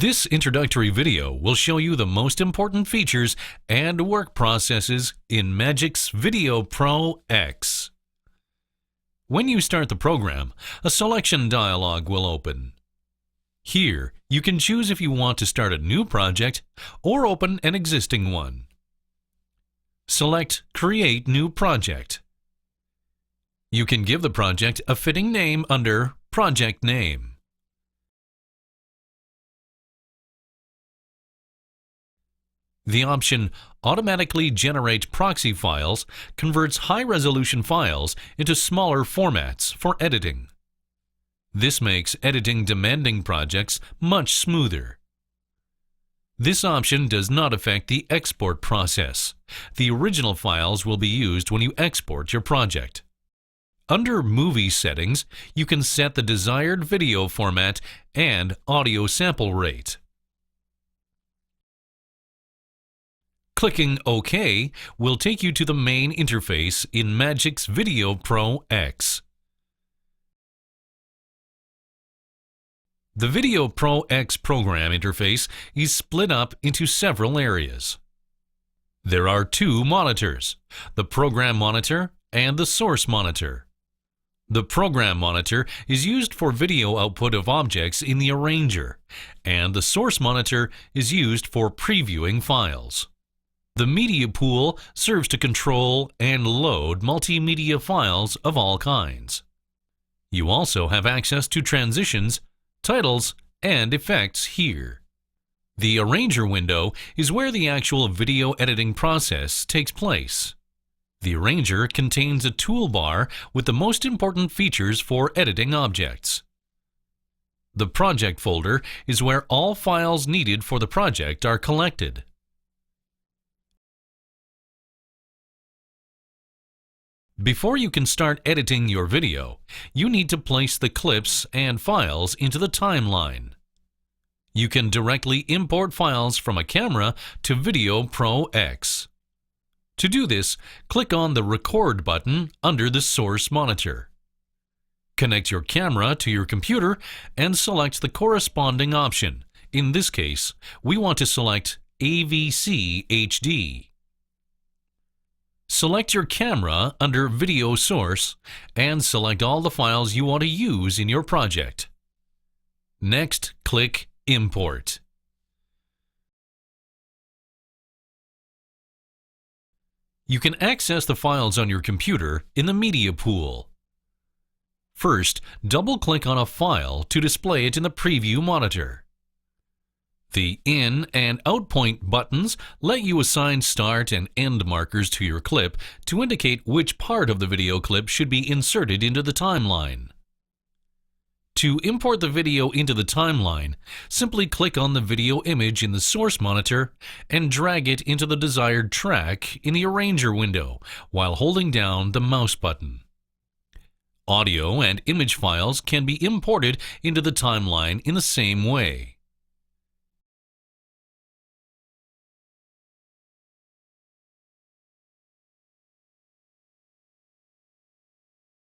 This introductory video will show you the most important features and work processes in MAGIX Video Pro X. When you start the program, a selection dialog will open. Here, you can choose if you want to start a new project or open an existing one. Select Create New Project. You can give the project a fitting name under Project Name. The option Automatically Generate Proxy Files converts high-resolution files into smaller formats for editing. This makes editing demanding projects much smoother. This option does not affect the export process. The original files will be used when you export your project. Under Movie Settings, you can set the desired video format and audio sample rate. Clicking OK will take you to the main interface in MAGIX Video Pro X. The Video Pro X program interface is split up into several areas. There are two monitors, the Program Monitor and the Source Monitor. The Program Monitor is used for video output of objects in the Arranger, and the Source Monitor is used for previewing files. The Media Pool serves to control and load multimedia files of all kinds. You also have access to transitions, titles, and effects here. The Arranger window is where the actual video editing process takes place. The Arranger contains a toolbar with the most important features for editing objects. The Project folder is where all files needed for the project are collected. Before you can start editing your video, you need to place the clips and files into the timeline. You can directly import files from a camera to Video Pro X. To do this, click on the Record button under the Source Monitor. Connect your camera to your computer and select the corresponding option. In this case, we want to select AVC HD. Select your camera under Video Source and select all the files you want to use in your project. Next, click Import. You can access the files on your computer in the Media Pool. First, double-click on a file to display it in the Preview monitor. The In and Out Point buttons let you assign start and end markers to your clip to indicate which part of the video clip should be inserted into the timeline. To import the video into the timeline, simply click on the video image in the Source Monitor and drag it into the desired track in the Arranger window while holding down the mouse button. Audio and image files can be imported into the timeline in the same way.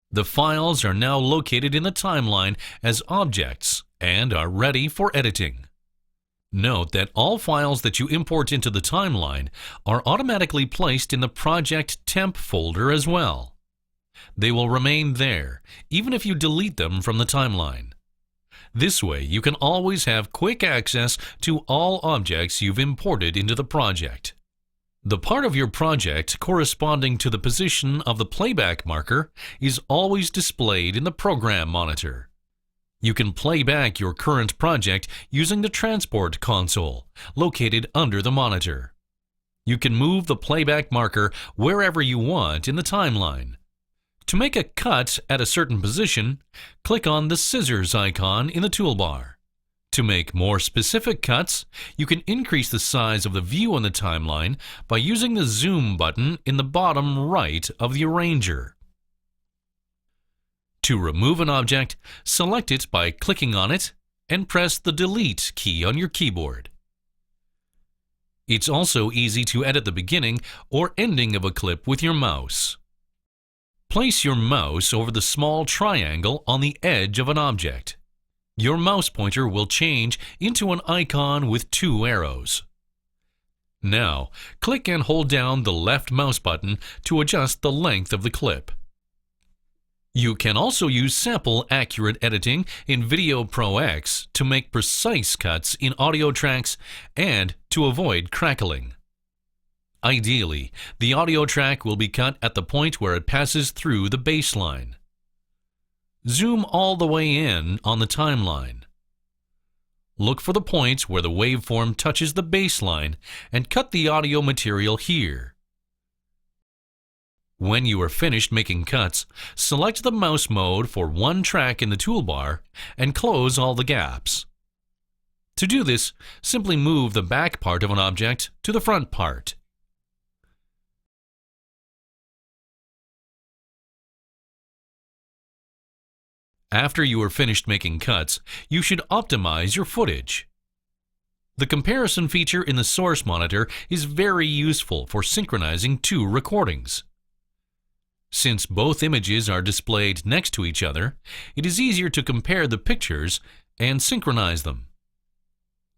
The files are now located in the timeline as objects and are ready for editing. Note that all files that you import into the timeline are automatically placed in the Project Temp folder as well. They will remain there, even if you delete them from the timeline. This way, you can always have quick access to all objects you've imported into the project. The part of your project corresponding to the position of the playback marker is always displayed in the Program Monitor. You can play back your current project using the Transport console, located under the monitor. You can move the playback marker wherever you want in the timeline. To make a cut at a certain position, click on the scissors icon in the toolbar. To make more specific cuts, you can increase the size of the view on the timeline by using the Zoom button in the bottom right of the Arranger. To remove an object, select it by clicking on it and press the Delete key on your keyboard. It's also easy to edit the beginning or ending of a clip with your mouse. Place your mouse over the small triangle on the edge of an object. Your mouse pointer will change into an icon with 2 arrows. Now, click and hold down the left mouse button to adjust the length of the clip. You can also use sample accurate editing in Video Pro X to make precise cuts in audio tracks and to avoid crackling. Ideally, the audio track will be cut at the point where it passes through the baseline. Zoom all the way in on the timeline. Look for the point where the waveform touches the baseline and cut the audio material here. When you are finished making cuts, select the mouse mode for one track in the toolbar and close all the gaps. To do this, simply move the back part of an object to the front part. After you are finished making cuts, you should optimize your footage. The comparison feature in the source monitor is very useful for synchronizing 2 recordings. Since both images are displayed next to each other, it is easier to compare the pictures and synchronize them.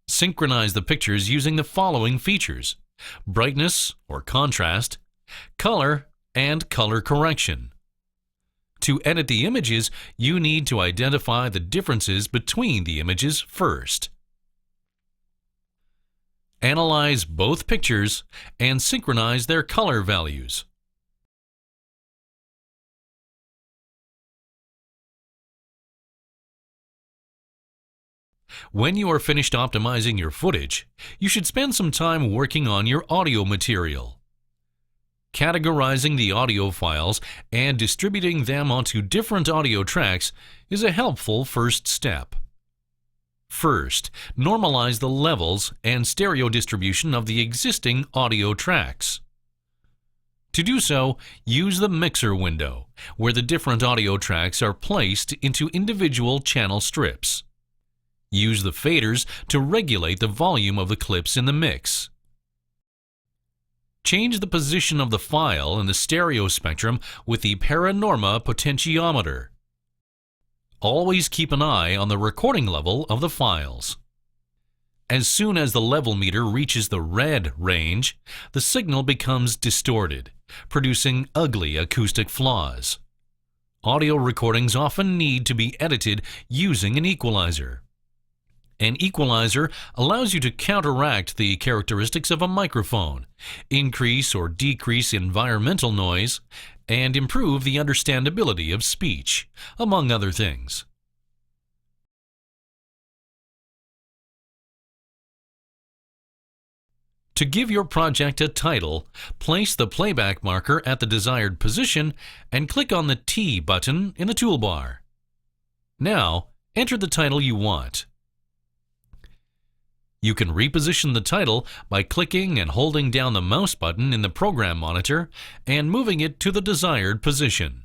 Synchronize the pictures using the following features: brightness or contrast, color, and color correction. To edit the images, you need to identify the differences between the images first. Analyze both pictures and synchronize their color values. When you are finished optimizing your footage, you should spend some time working on your audio material. Categorizing the audio files and distributing them onto different audio tracks is a helpful first step. First, normalize the levels and stereo distribution of the existing audio tracks. To do so, use the mixer window, where the different audio tracks are placed into individual channel strips. Use the faders to regulate the volume of the clips in the mix. Change the position of the file in the stereo spectrum with the Paranorma potentiometer. Always keep an eye on the recording level of the files. As soon as the level meter reaches the red range, the signal becomes distorted, producing ugly acoustic flaws. Audio recordings often need to be edited using an equalizer. An equalizer allows you to counteract the characteristics of a microphone, increase or decrease environmental noise, and improve the understandability of speech, among other things. To give your project a title, place the playback marker at the desired position and click on the T button in the toolbar. Now, enter the title you want. You can reposition the title by clicking and holding down the mouse button in the program monitor and moving it to the desired position.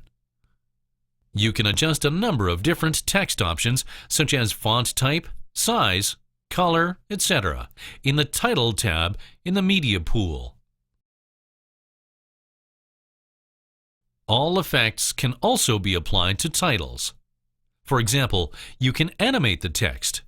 You can adjust a number of different text options such as font type, size, color, etc. in the Title tab in the Media Pool. All effects can also be applied to titles. For example, you can animate the text.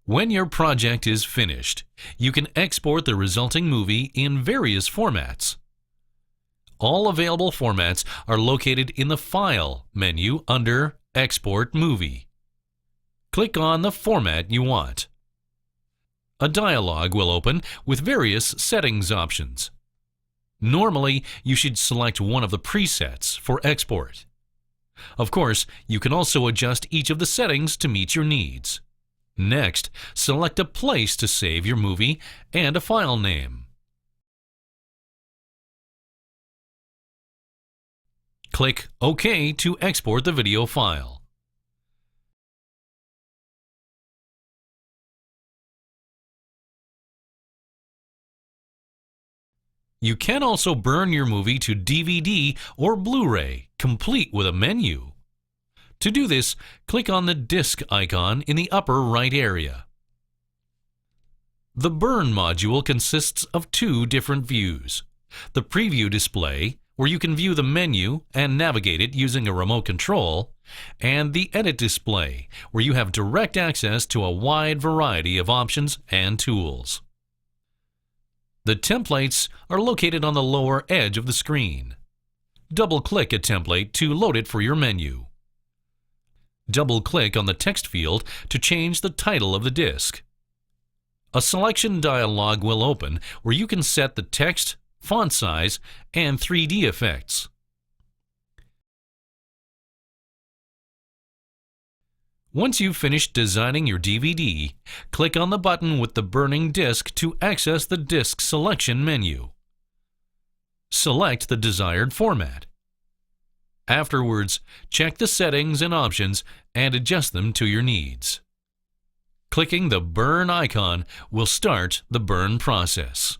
When your project is finished, you can export the resulting movie in various formats. All available formats are located in the File menu under Export Movie. Click on the format you want. A dialog will open with various settings options. Normally, you should select one of the presets for export. Of course, you can also adjust each of the settings to meet your needs. Next, select a place to save your movie and a file name. Click OK to export the video file. You can also burn your movie to DVD or Blu-ray, complete with a menu. To do this, click on the disc icon in the upper right area. The Burn module consists of 2 different views. the Preview display, where you can view the menu and navigate it using a remote control, and the Edit display, where you have direct access to a wide variety of options and tools. The templates are located on the lower edge of the screen. Double-click a template to load it for your menu. Double-click on the text field to change the title of the disk. A selection dialog will open where you can set the text, font size, and 3D effects. Once you've finished designing your DVD, click on the button with the burning disk to access the disk selection menu. Select the desired format. Afterwards, check the settings and options and adjust them to your needs. Clicking the Burn icon will start the burn process.